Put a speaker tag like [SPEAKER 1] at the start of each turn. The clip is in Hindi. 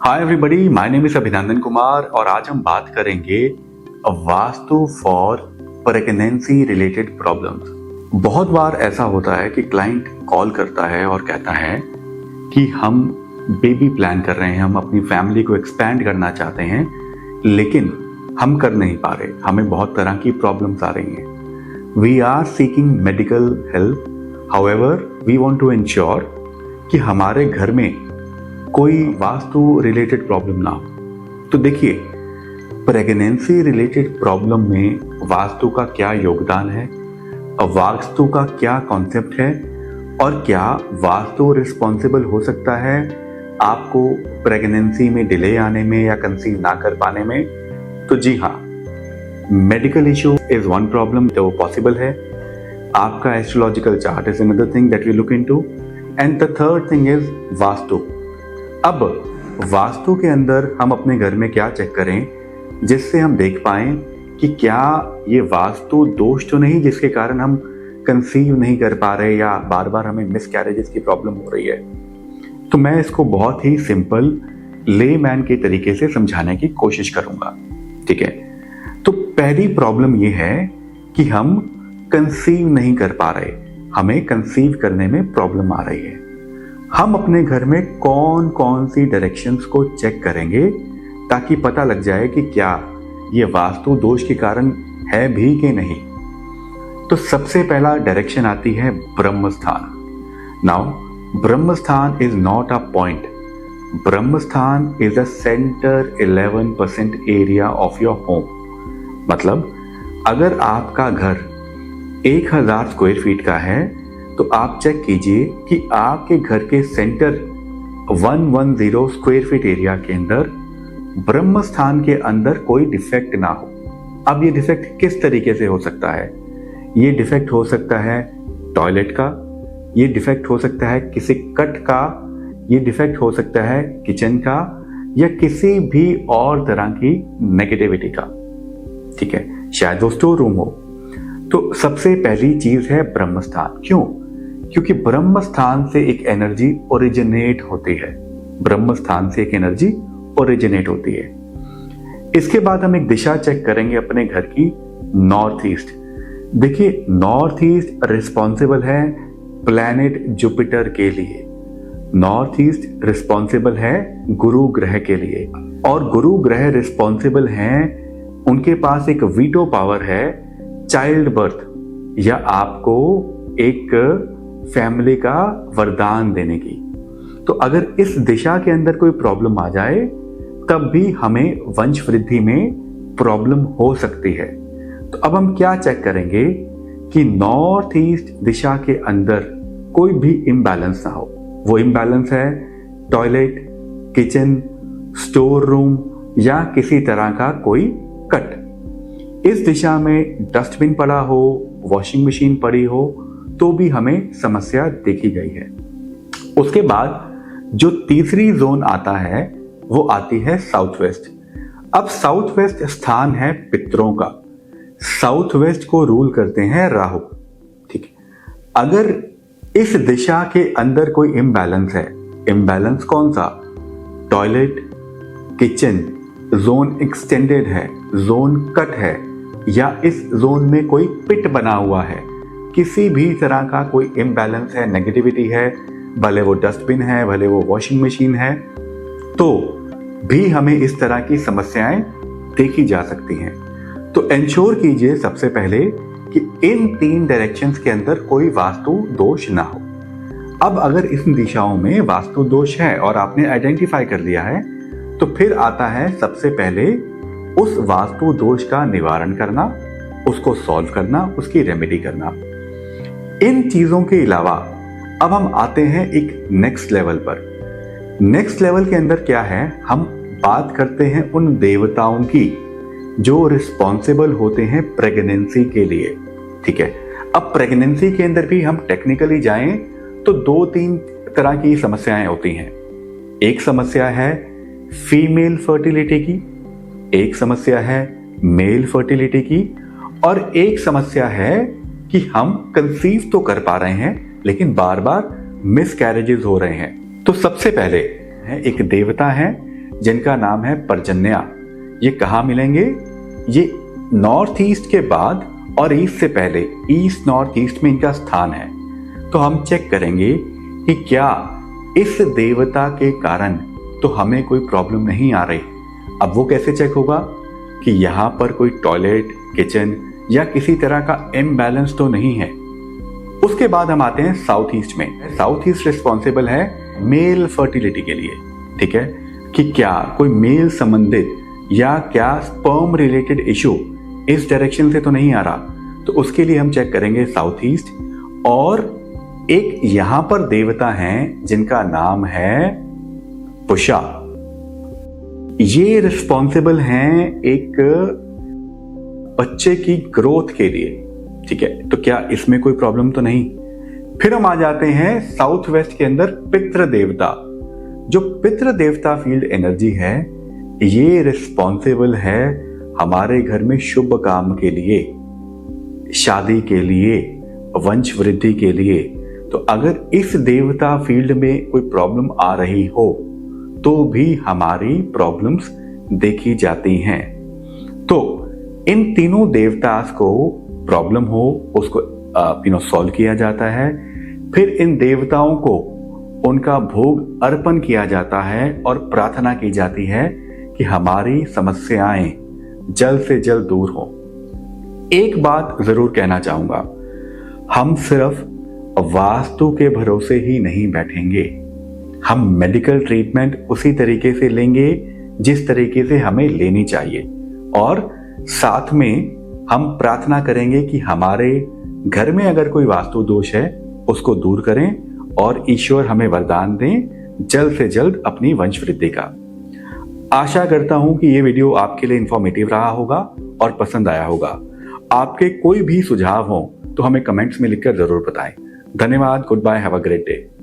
[SPEAKER 1] Hi everybody, my name is अभिनंदन कुमार और आज हम बात करेंगे vastu for pregnancy related problems. बहुत बार ऐसा होता है कि क्लाइंट कॉल करता है और कहता है कि हम बेबी प्लान कर रहे हैं, हम अपनी फैमिली को एक्सपैंड करना चाहते हैं, लेकिन हम कर नहीं पा रहे, हमें बहुत तरह की प्रॉब्लम्स आ रही हैं। We are seeking medical help, however we want to ensure कि हमारे घर में कोई वास्तु रिलेटेड प्रॉब्लम ना हो। तो देखिए, प्रेगनेंसी रिलेटेड प्रॉब्लम में वास्तु का क्या योगदान है, वास्तु का क्या कॉन्सेप्ट है और क्या वास्तु रिस्पॉन्सिबल हो सकता है आपको प्रेगनेंसी में डिले आने में या कंसीव ना कर पाने में। तो जी हाँ, medical issue is one problem, तो वो पॉसिबल है। आपका astrological chart is another thing that we look into, and the third thing is vastu. अब वास्तु के अंदर हम अपने घर में क्या चेक करें जिससे हम देख पाएं कि क्या ये वास्तु दोष तो नहीं जिसके कारण हम कंसीव नहीं कर पा रहे या बार बार हमें मिसकैरेजेस की प्रॉब्लम हो रही है। तो मैं इसको बहुत ही सिंपल लेमैन के तरीके से समझाने की कोशिश करूंगा, ठीक है। तो पहली प्रॉब्लम ये है कि हम कंसीव नहीं कर पा रहे, हमें कंसीव करने में प्रॉब्लम आ रही है। हम अपने घर में कौन कौन सी डायरेक्शंस को चेक करेंगे ताकि पता लग जाए कि क्या ये वास्तु दोष के कारण है भी कि नहीं। तो सबसे पहला डायरेक्शन आती है ब्रह्म स्थान। नाउ ब्रह्म स्थान इज नॉट अ पॉइंट, ब्रह्म स्थान is a centre 11% area of your home. मतलब अगर आपका घर 1000 स्क्वायर फीट का है तो आप चेक कीजिए कि आपके घर के सेंटर 110 स्क्वायर फीट एरिया के अंदर ब्रह्म स्थान के अंदर कोई डिफेक्ट ना हो। अब ये डिफेक्ट किस तरीके से हो सकता है? ये डिफेक्ट हो सकता है टॉयलेट का, ये डिफेक्ट हो सकता है किसी कट का, ये डिफेक्ट हो सकता है किचन का या किसी भी और तरह की नेगेटिविटी का, ठीक है। शायद वो स्टोर रूम हो। तो सबसे पहली चीज है ब्रह्म स्थान। क्यों? क्योंकि ब्रह्म स्थान से एक एनर्जी ओरिजिनेट होती है, ब्रह्म स्थान से एक एनर्जी ओरिजिनेट होती है। इसके बाद हम एक दिशा चेक करेंगे अपने घर की, नॉर्थ ईस्ट। देखिए, नॉर्थ ईस्ट रिस्पॉन्सिबल है प्लैनेट जुपिटर के लिए, नॉर्थ ईस्ट रिस्पॉन्सिबल है गुरु ग्रह के लिए, और गुरु ग्रह रिस्पॉन्सिबल हैं, उनके पास एक वीटो पावर है चाइल्ड बर्थ या आपको एक फैमिली का वरदान देने की। तो अगर इस दिशा के अंदर कोई प्रॉब्लम आ जाए तब भी हमें वंश वृद्धि में प्रॉब्लम हो सकती है। तो अब हम क्या चेक करेंगे कि नॉर्थ ईस्ट दिशा के अंदर कोई भी इम्बैलेंस ना हो। वो इम्बैलेंस है टॉयलेट, किचन, स्टोर रूम या किसी तरह का कोई कट। इस दिशा में डस्टबिन पड़ा हो, वॉशिंग मशीन पड़ी हो तो भी हमें समस्या देखी गई है। उसके बाद जो तीसरी जोन आता है वो आती है साउथ वेस्ट। अब साउथ वेस्ट स्थान है पितरों का, साउथ वेस्ट को रूल करते हैं राहु, ठीक है। अगर इस दिशा के अंदर कोई इम्बैलेंस है, इम्बैलेंस कौन सा? टॉयलेट, किचन, जोन एक्सटेंडेड है, जोन कट है या इस जोन में कोई पिट बना हुआ है, किसी भी तरह का कोई इम्बैलेंस है, नेगेटिविटी है, भले वो डस्टबिन है, भले वो वॉशिंग मशीन है, तो भी हमें इस तरह की समस्याएं देखी जा सकती हैं। तो इंश्योर कीजिए सबसे पहले कि इन 3 डायरेक्शंस के अंदर कोई वास्तु दोष ना हो। अब अगर इन दिशाओं में वास्तु दोष है और आपने आइडेंटिफाई कर लिया है तो फिर आता है सबसे पहले उस वास्तु दोष का निवारण करना, उसको सॉल्व करना, उसकी रेमेडी करना। इन चीजों के अलावा अब हम आते हैं एक नेक्स्ट लेवल पर। नेक्स्ट लेवल के अंदर क्या है? हम बात करते हैं उन देवताओं की जो रिस्पॉन्सिबल होते हैं प्रेगनेंसी के लिए, ठीक है। अब प्रेगनेंसी के अंदर भी हम टेक्निकली जाएं तो 2-3 तरह की समस्याएं होती हैं। एक समस्या है फीमेल फर्टिलिटी की, एक समस्या है मेल फर्टिलिटी की, और एक समस्या है कि हम कंसीव तो कर पा रहे हैं लेकिन बार बार मिसकैरेजेस हो रहे हैं। तो सबसे पहले एक देवता है जिनका नाम है पर्जन्या। ये कहाँ मिलेंगे? ये नॉर्थ ईस्ट के बाद और ईस्ट से पहले ईस्ट नॉर्थ ईस्ट में इनका स्थान है। तो हम चेक करेंगे कि क्या इस देवता के कारण तो हमें कोई प्रॉब्लम नहीं आ रही। अब वो कैसे चेक होगा कि यहाँ पर कोई टॉयलेट, किचन या किसी तरह का इम्बैलेंस तो नहीं है। उसके बाद हम आते हैं साउथ ईस्ट में। साउथ ईस्ट रिस्पॉन्सिबल है मेल फर्टिलिटी के लिए, ठीक है, कि क्या कोई मेल संबंधित या क्या स्पर्म रिलेटेड इशू इस डायरेक्शन से तो नहीं आ रहा। तो उसके लिए हम चेक करेंगे साउथ ईस्ट। और एक यहां पर देवता हैं जिनका नाम है पुषा। ये रिस्पॉन्सिबल हैं एक बच्चे की ग्रोथ के लिए, ठीक है। तो क्या इसमें कोई प्रॉब्लम तो नहीं। फिर हम आ जाते हैं साउथ वेस्ट के अंदर पितृ देवता। जो पितृ देवता फील्ड एनर्जी है, ये रिस्पॉन्सिबल है हमारे घर में शुभ काम के लिए, शादी के लिए, वंश वृद्धि के लिए। तो अगर इस देवता फील्ड में कोई प्रॉब्लम आ रही हो तो भी हमारी प्रॉब्लम्स देखी जाती हैं। तो इन तीनों देवतास को प्रॉब्लम हो उसको सॉल्व किया जाता है। फिर इन देवताओं को उनका भोग अर्पण किया जाता है और प्रार्थना की जाती है कि हमारी समस्याएं जल्द से जल्द दूर हो। एक बात जरूर कहना चाहूंगा, हम सिर्फ वास्तु के भरोसे ही नहीं बैठेंगे। हम मेडिकल ट्रीटमेंट उसी तरीके से लेंगे जिस तरीके से हमें लेनी चाहिए, और साथ में हम प्रार्थना करेंगे कि हमारे घर में अगर कोई वास्तु दोष है उसको दूर करें और ईश्वर हमें वरदान दें जल्द से जल्द अपनी वंश वृद्धि का। आशा करता हूं कि ये वीडियो आपके लिए इंफॉर्मेटिव रहा होगा और पसंद आया होगा। आपके कोई भी सुझाव हो तो हमें कमेंट्स में लिखकर जरूर बताएं। धन्यवाद। Goodbye. Have a great day.